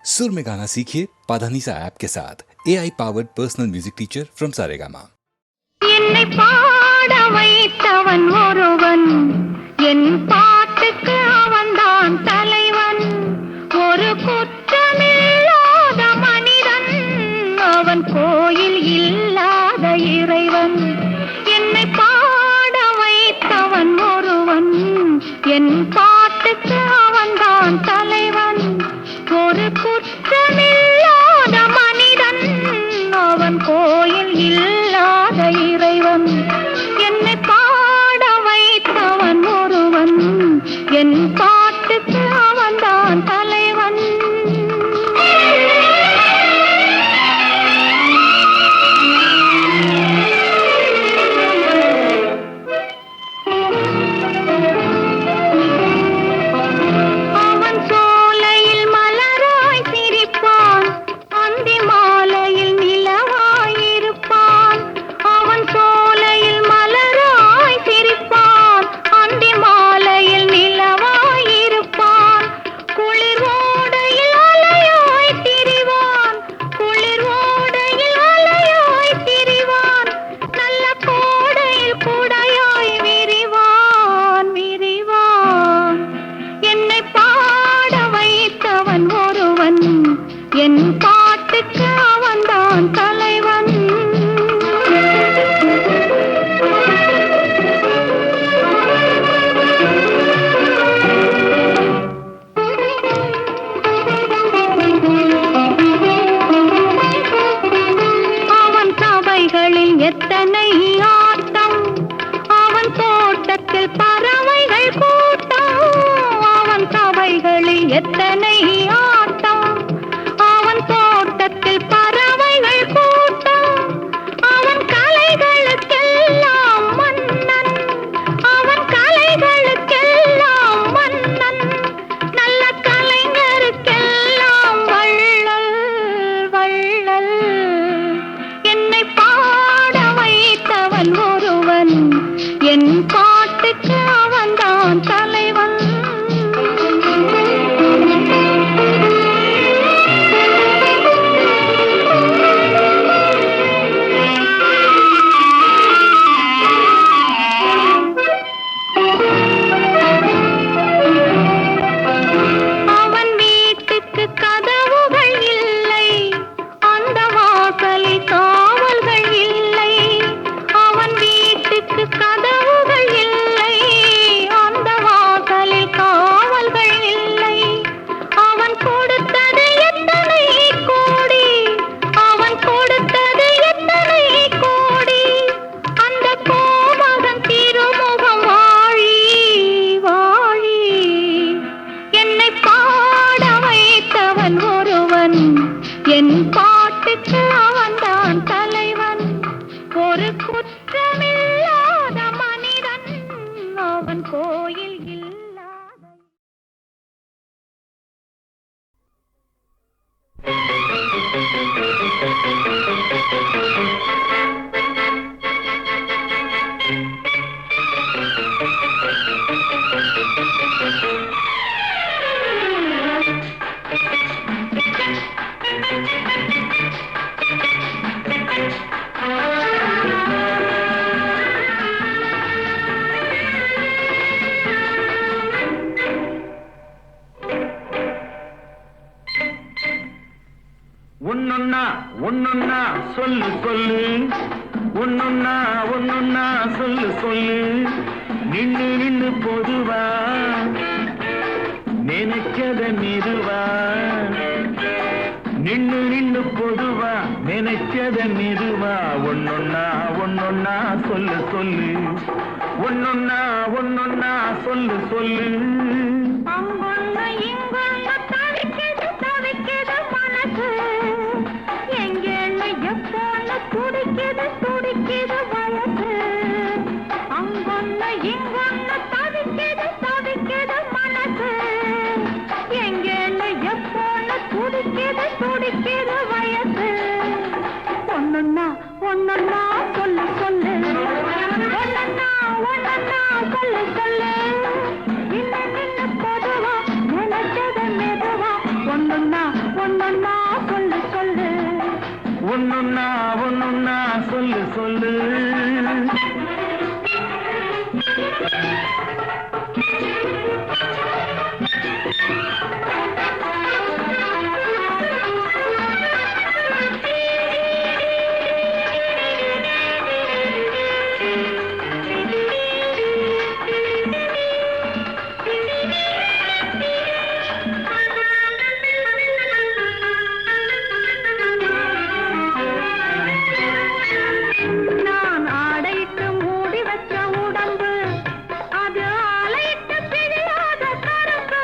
सुर में गाना सीखिए पाधानीसा ऐप के साथ AI powered personal music teacher from Saregama. என்னை பாட வைத்தவன் ஒருவன், என் பாட்டுக்கு அவன்தான் தலைவன். ஒரு குற்றமில்லாத மனிதன், அவன் கோயில் இல்லாத இறைவன். என்னை பாட வைத்தவன் ஒருவன், என் பாட்டுக்கு அவன்தான் தலைவன். ஒரு குற்றமில்லாத மனிதன், அவன் கோயில் இல்லாத இறைவன். என்னை பாட வைத்தவன் ஒருவன், என் பாட்டுக்கு அவன்தான் தலைவன். அவன் சோலையில் மலராய் சிரிப்பான், அந்தி மாலையில் நிலவாய் இருப்பான். அவன் சோலையில் மலராய் சிரிப்பான், அந்தி மாலையில் நிலவாய் இருப்பான். குளிர் ஓடையில் அலையாய் திரிவான், குளிர் ஓடையில் அலையாய் திரிவான். நல்ல கோடையில் குடையாய் விரிவான் விரிவான். என்னை பாட வைத்தவன் ஒருவன், என் பாட்டுக்கு அவன்தான் தலைவன். அவன் சபைகளில் எத்தனை ஆட்டம், அவன் தோட்டத்தில் பறவைகள் கூட்டம். அவன் சபைகளில் எத்தனை ஆட்டம், அவன் தோட்டத்தில் பறவைகள் கூட்டம். அவன் கலைகளுக்கெல்லாம் மன்னன், அவன் கலைகளுக்கெல்லாம் மன்னன். நல்ல கலைஞருக்கெல்லாம் வள்ளல் வள்ளல். என்னை பாட வைத்தவன் ஒருவன், என் பாட்டுக்கு அவன்தான் தலைவன். அவன் வீட்டுக்கு கதவுகள் இல்லை, அந்த வாசலில் காவல்கள் இல்லை. அவன் வீட்டுக்கு கதவுகள் இல்லை, அந்த வாசலில் காவல்கள் இல்லை. அவன் கொடுத்தது எத்தனை கோடி, அவன் கொடுத்தது எத்தனை கோடி. அந்த கோமகன் திருமுகம் வாழி வாழி. என்னை பாட வைத்தவன் ஒருவன், என் பாட்டுக்கு அவன்தான் தலைவன். ஒரு குற்றமில்லாத மனிதன், அவன் கோயில் இல்லாத. ஒன்னொன்னா ஒன்னொன்னா சொல்லு சொல்லு, ஒன்னொன்னா ஒன்னொன்னா சொல்லு சொல்லு. நின்னு நின்னு பொதுவா நினைக்கத நிறுவா, நின்னு நின்னு பொதுவா நினைக்கத நிறுவா. ஒன்னொன்னா ஒன்னொன்னா சொல்லு சொல்லு, ஒன்னொன்னா ஒன்னொன்னா சொல்லு சொல்லு. அங்கொன்னு இங்கொன்னு தவிக்குது தவிக்குது மனசு, எங்கேன்னு எப்போன்னு துடிக்குது துடிக்குது வயசு. அங்கொன்னு இங்கொன்னு தவிக்குது தவிக்குது மனசு, எங்கேன்னு எப்போன்னு துடிக்குது துடிக்குது வயசு. ஒன்னொன்னா ஒன்னொன்னா சொல்லு சொல்லு, ஒன்னொன்னா ஒன்னொன்னா சொல்லு சொல்லு. நின்னு நின்னு பொதுவா நினைச்சத மெதுவா, ஒன்னொன்னா ஒன்னொன்னா சொல்லு சொல்லு ஒன்னொன்னா ஒன்னொன்னா சொல்லு சொல்லு நான் ஆடையிட்டு மூடி வச்ச உடம்பு அது ஆலையிட்டு பிழியாத கரும்பு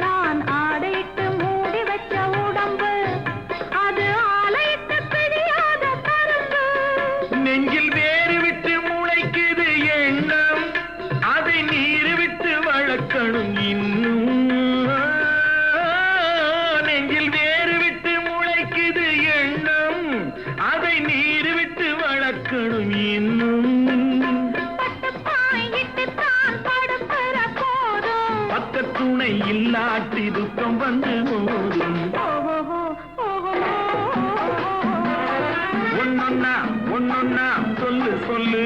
நான் ஆடையிட்டு மூடி வச்ச உடம்பு அது ஆலையிட்டு பிழியாத கரும்பு நெஞ்சில் வேறு விட்டு முளைக்குது எண்ணம் அதை நீர் விட்டு வளர்க்கணும் இன்னும் நெஞ்சில் வேறு விட்டு முளைக்குது எண்ணம் அதை நீர் விட்டு வளர்க்கணும் இன்னும் பட்டுப்பாயிட்டு தான் படுக்கிற போதும் பக்கத்துணை இல்லாட்டி துக்கம் வந்து மோதும் ஒன்னொன்னா ஒன்னொன்னா சொல்லு சொல்லு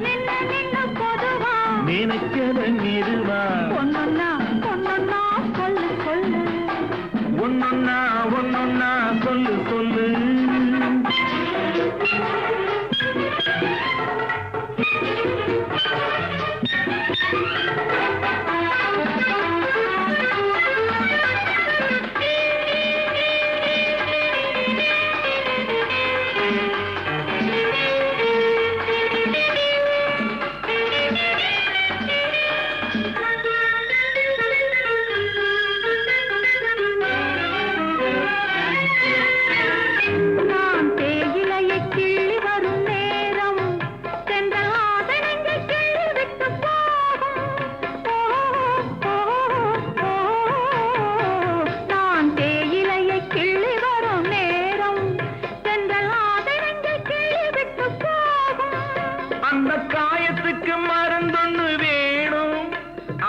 நின்னு நின்னு பொதுவா நினைக்கத நிறுவா ஒன்னொன்னா ஒன்னொன்னா சொல்லு சொல்லு ஒன்னொன்னா ஒன்னொன்னா சொல்லு சொல்லு நான் தேயிலையை கிள்ளி வரும் நேரம் சென்றல் ஆதனங்க கிள்ளி விட்டு நான் தேயிலையை கிள்ளி வரும் நேரம் சென்றல் ஆதனங்க கிள்ளி விட்டு போகும் அந்த காயத்துக்கு மருந்தொன்னு வேணும்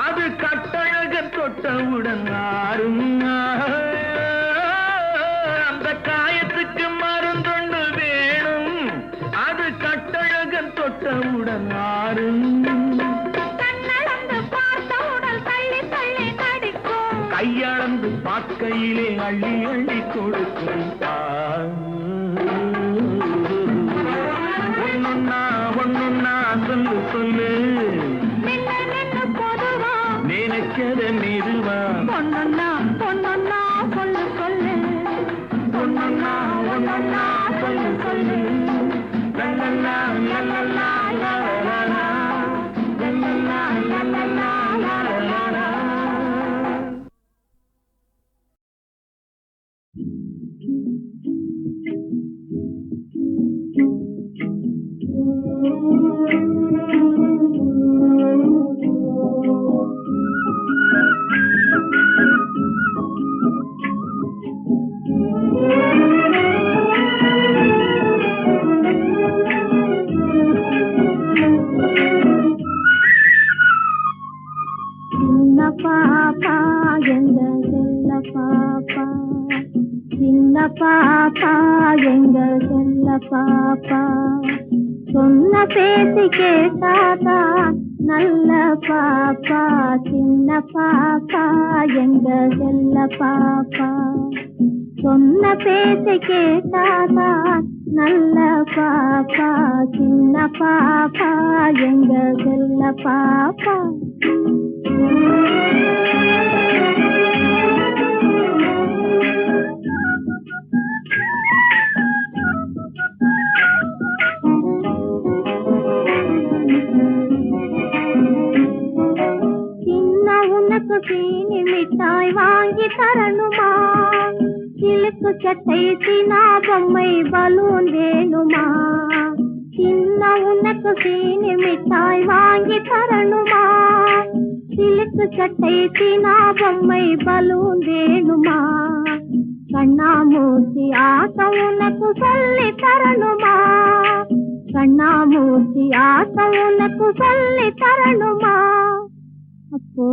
அது கட்டழக தொட்டவுடன் ஆறும் அந்த காயத்துக்கு மருந்தொன்னு வேணும் அது கட்டழக தொட்டவுடன் ஆறும் கண்ணளந்து பார்த்த உடல் தள்ளி தள்ளி நடிக்கும் கையளந்து பார்க்கையிலே அள்ளி அள்ளி கொடுக்கும் ஒன்னொன்னா ஒன்னொன்னா சொல்லு சொல்லு நின்னு நின்னு பொதுவா நினைக்கத நிறுவா ஒன்னொன்னா ஒன்னொன்னா சொல்லு சொல்லு ஒன்னொன்னா ஒன்னொன்னா சொல்லு சொல்லு லல்லல்லா லல்லல்லா லல்லல்லா லல்லல்லா லல்லல்லா லல்லல்லா சின்ன பாப்பா எங்க செல்ல பாப்பா சின்ன பாப்பா எங்க செல்ல பாப்பா சொன்ன பேசி கேட்டாதா நல்ல பாப்பா சின்ன பாப்பா எங்க செல்ல பாப்பா சொன்ன பேசி கேட்டாதா நல்ல பாப்பா சின்ன பாப்பா எங்க செல்ல பாப்பா சின்ன உனக்கு சீனி மிட்டாய் வாங்கி தரணுமா சிலுக்கு சட்டை சீனா பொம்மை பலூன் வேணுமா சின்ன உனக்கு சீனி மிட்டாய் வாங்கி தரணுமா சிலுக்கு சட்டை சீனா பொம்மை பலூன் வேணுமா கண்ணாமூர்த்தி ஆட்டம் உனக்கு சொல்லி தரணுமா கண்ணாமூர்த்தி ஆட்டம் உனக்கு சொல்லி தரணுமா அப்போ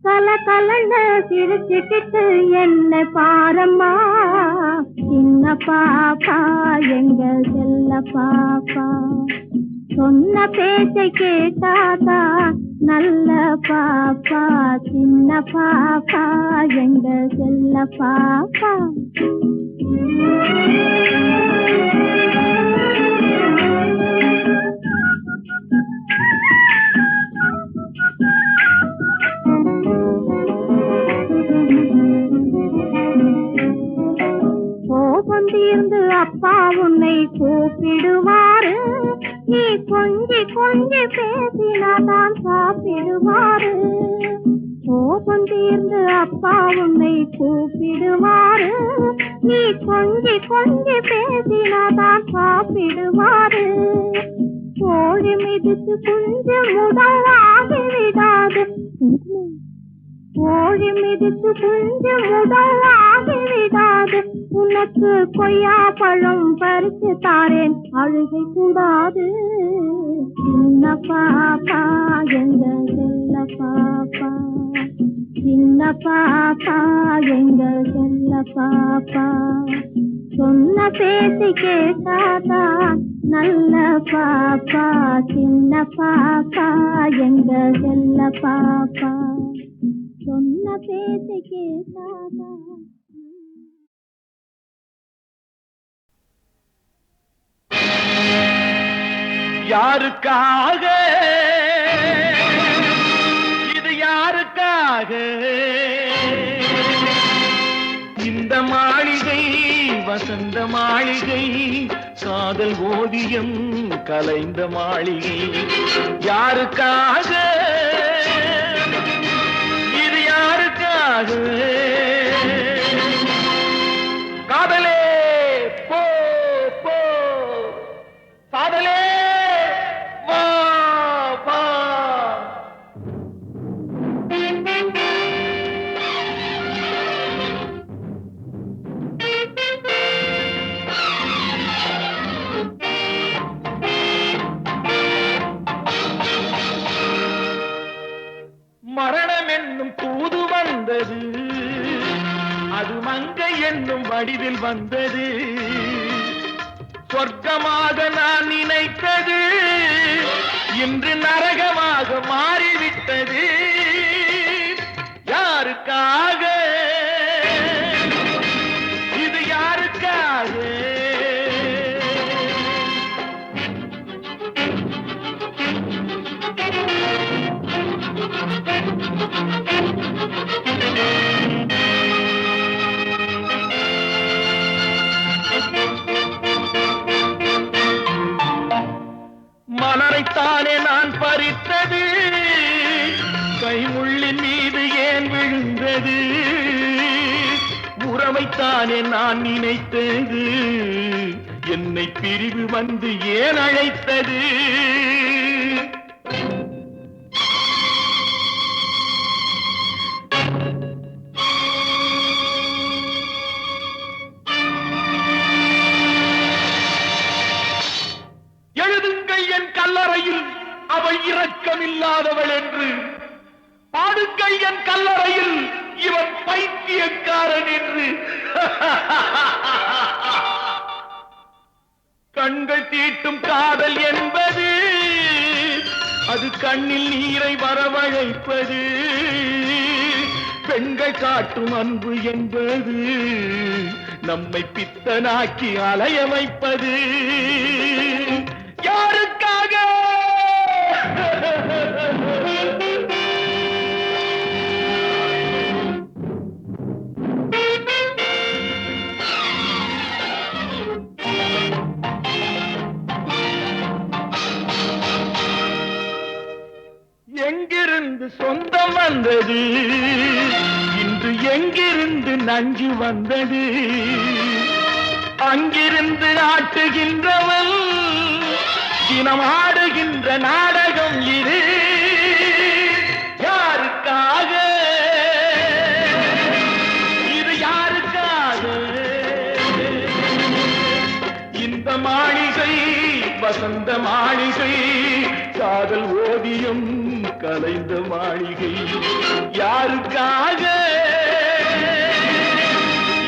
கல கலன்னு சிரிச்சுக்கிட்டு என்ன பாரம்மா சின்ன பாப்பா எங்க செல்ல பாப்பா சொன்ன பேச்சை கேட்டாதா நல்ல பாப்பா சின்ன பாப்பா எங்க செல்ல பாப்பா கோபம் தீர்ந்து அப்பா உன்னை கூப்பிடுவாரு நீ கொஞ்சி கொஞ்சி பேசினாதான் சாப்பிடுவாரு கோபம் தீர்ந்து அப்பா உன்னை கூப்பிடுவாரு நீ கொஞ்சி கொஞ்சி பேசினாதான் சாப்பிடுவாரு கோழி மிதித்து குஞ்சு முடவாகி விடாது கோழி மிதித்து குஞ்சு முடவாகி விடாது உனக்கு கொய்யா பழம் பறித்து தாரேன் அழுகை கூடாது சின்ன பாப்பா எங்க செல்ல பாப்பா சின்ன பாப்பா எங்க செல்ல பாப்பா சொன்ன பேசி கேட்டாதா நல்ல பாப்பா சின்ன பாப்பா எங்க செல்ல பாப்பா சொன்ன பேசி கேட்டாதா யாருக்காக இது யாருக்காக இந்த மாளிகை வசந்த மாளிகை காதல் ஓவியம் கலைந்த மாளிகை யாருக்காக இது யாருக்காக காதலே போ போ காதலே வா வா மரணம் என்னும் தூது வந்தது அது மங்கை என்னும் வடிவில் வந்தது சொர்க்கமாக நான் நினைத்தது இன்று நரகமாக மாறிவிட்டது யாருக்காக இது யாருக்காக மலரைத்தானே நான் பறித்தது கைமுள்ளின் மீது ஏன் விழுந்தது உறவைத்தானே நான் நினைத்தது என்னை பிரிவு வந்து ஏன் அழைத்தது கல்லறையில் அவள் இரக்கமில்லாதவள் என்று பாடுங்கள் என் கல்லறையில் இவன் பைத்தியக்காரன் என்று கண்கள் தீட்டும் காதல் என்பது அது கண்ணில் நீரை வரவழைப்பது பெண்கள் காட்டும் அன்பு என்பது நம்மை பித்தனாக்கி அலைய வைப்பது யாருக்காக எங்கிருந்து சொந்தம் வந்தது இன்று எங்கிருந்து நஞ்சு வந்தது அங்கிருந்து ஆட்டுகின்றவன் தினம் ஆடுகின்ற நாடகம் இது யாருக்காக இது யாருக்காக இந்த மாளிகை வசந்த மாளிகை காதல் ஓவியம் கலைந்த மாளிகை யாருக்காக?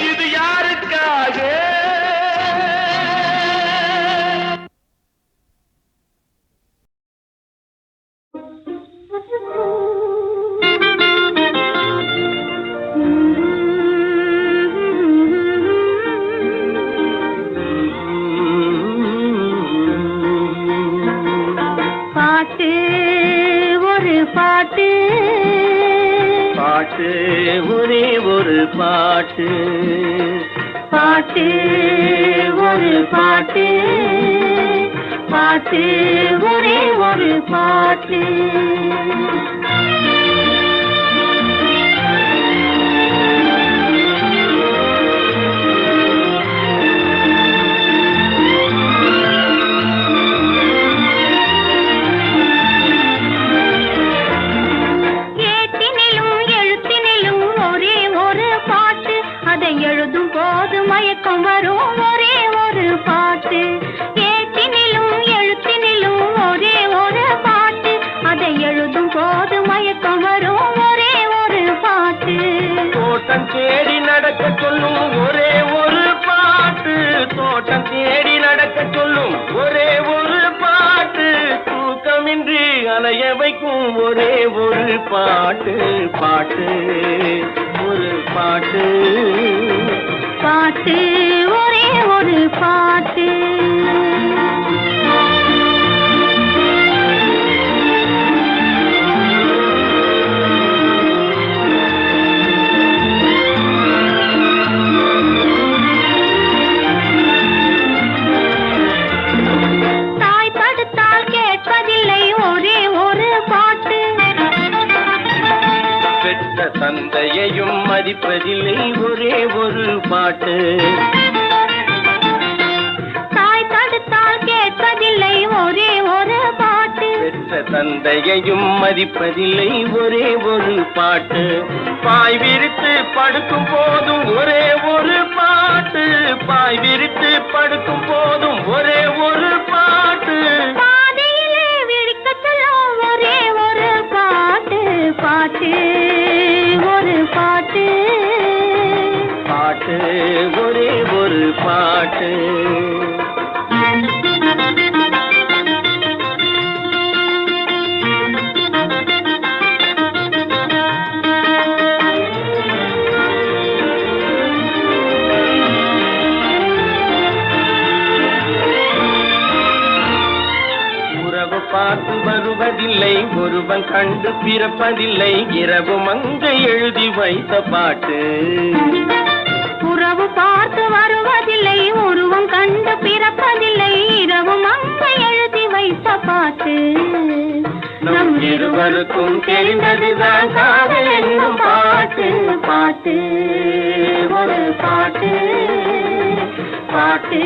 இது யாருக்காக? பாட்டு ஒரு பாட்டு, பாட்டு ஒரே ஒரு பாட்டு, பாட்டு ஒரு பாட்டு, பாட்டு ஒரே ஒரு பாட்டு. எழுதும் போது மயக்கம் வரும் ஒரே ஒரு பாட்டு. ஏட்டினிலும் எழுத்தினிலும் ஒரே ஒரு பாட்டு, அதை எழுதும் போது மயக்கம் வரும் ஒரே ஒரு பாட்டு. தோட்டம் தேடி நடக்க சொல்லும் ஒரே ஒரு பாட்டு, தோட்டம் தேடி நடக்க சொல்லும் ஒரே ஒரு பாட்டு, தூக்கமின்றி அலைய வைக்கும் ஒரே ஒரு பாட்டு, பாட்டு ஒரு பாட்டு, பாட்டு ஒரே ஒரு பாட்டு. தாய் படுத்தால் கேட்பதில்லை ஒரே ஒரு பாட்டு, பெற்ற தந்தையையும் மதிப்பதில்லை ஒரே ஒரு பாட்டு. தாய் தடுத்தால் கேட்பதில்லை ஒரே ஒரு பாட்டு, பெற்ற தந்தையையும் மதிப்பதில்லை ஒரே ஒரு பாட்டு. பாய் விரித்து படுக்கும் போதும் ஒரே ஒரு பாட்டு, பாய் விரித்து படுக்கும் போதும் ஒரே ஒரு பாட்டு. பாதையிலே விழிக்க சொல்லும் ஒரே ஒரு பாட்டு, பாட்டு ஒரு பாட்டு, பாட்டு ஒரே ஒரு பாட்டு. உறவு பார்த்து வருவதில்லை, ஒருவன் கண்டு பிறப்பதில்லை, இரவு மங்கை எழுதி வைத்த பாட்டு. உறவு பார்த்து வருவதில்லை, உருவம் கண்டு பிறப்பதில்லை, இரவு மங்கை எழுதி வைத்த பாட்டு. நம் இருவருக்கும் தெரிந்ததுதான் காதல் என்னும் பாட்டு, பாட்டு ஒரு பாட்டு, பாட்டு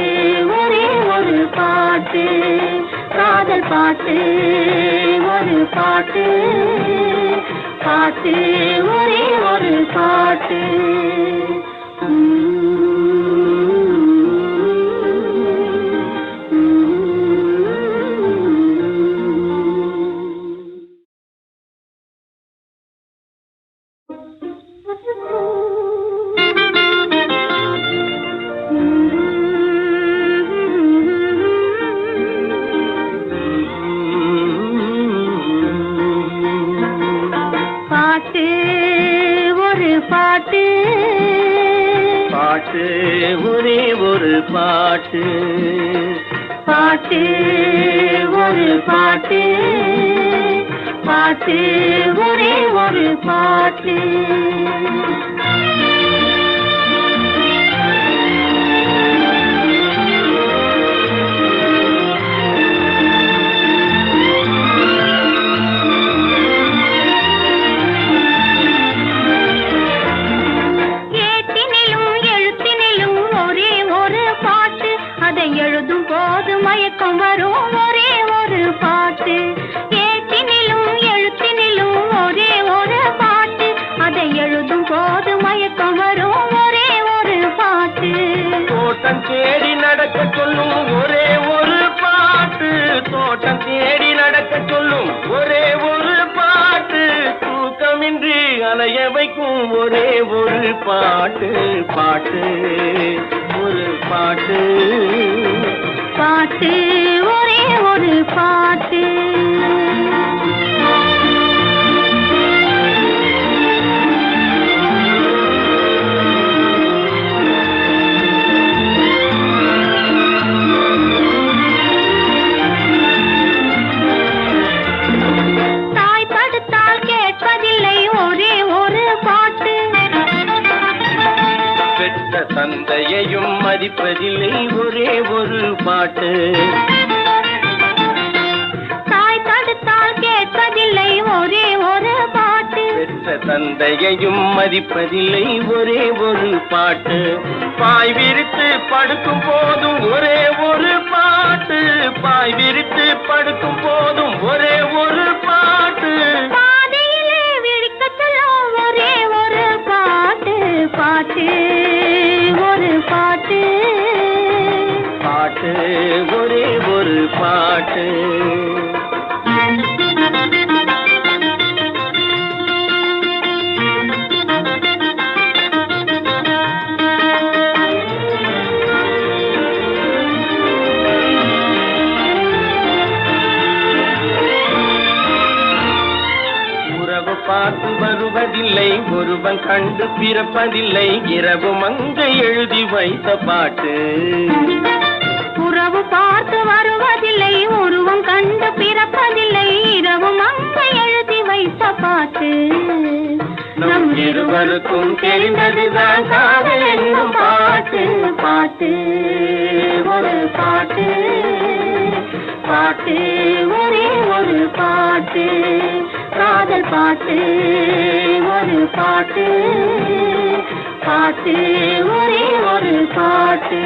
ஒரே ஒரு பாட்டு, காதல் பாட்டு ஒரு பாட்டு, பாட்டு ஒரே ஒரு பாட்டு. பாட்டு ஒரு பாட்டு, பாட்டு ஒரே ஒரு பாட்டு, பாட்டு ஒரு பாட்டு, பாட்டு ஒரே ஒரு பாட்டு. ஏட்டினிலும் எழுத்தினிலும் ஒரே ஒரு பாட்டு, அதை எழுதும் போது மயக்கம் வரும் ஒரே ஒரு பாட்டு. ஏட்டினிலும் எழுத்தினிலும் ஒரே ஒரு பாட்டு, அதை எழுதும் போது மயக்கம் வரும் ஒரே ஒரு பாட்டு. தோட்டம் தேடி நடக்க சொல்லும் ஒரே ஒரு பாட்டு, தோட்டம் தேடி நடக்க சொல்லும் ஒரே ஒரு பாட்டு. அலைய வைக்கும் ஒரே ஒரு பாட்டு பாட்டு ஒரு பாட்டு பாட்டு ஒரே ஒரு பாட்டு. தாய் தடுத்தால் கேட்பதில்லை ஒரே ஒரு பாட்டு. பெற்ற தந்தையையும் மதிப்பதில்லை ஒரே ஒரு பாட்டு. தாய் தடுத்தால் கேட்பதில்லை ஒரே ஒரு பாட்டு. பெற்ற தந்தையையும் மதிப்பதில்லை ஒரே ஒரு பாட்டு. பாய் விரித்து படுக்கும் போதும் ஒரே ஒரு பாட்டு. பாய் விரித்து படுக்கும் போதும் ஒரே ஒரு பாட்டு. பாதையிலே விழிக்க சொல்லும் ஒரே ஒரு பாட்டு. பாட்டு ஒரு பாட்டு. பாட்டு ஒரே ஒரு பாட்டு. உறவு பார்த்து வருவதில்லை ஒருவன் கண்டு பிறப்பதில்லை இரவு மங்கை எழுதி வைத்த பாட்டு. உறவு பார்த்து வருவதில்லை ஒருவன் கண்டு பிறப்பதில்லை இரவு மங்கை எழுதி வைத்த பாட்டு. நம் இருவருக்கும் தெரிந்ததுதான் காதல் என்னும் பாட்டு. பாட்டு ஒரு பாட்டு. பாட்டு ஒரே ஒரு பாட்டு. காதல் பாட்டு ஒரு பாட்டு. பாட்டு ஒரே ஒரு பாட்டு.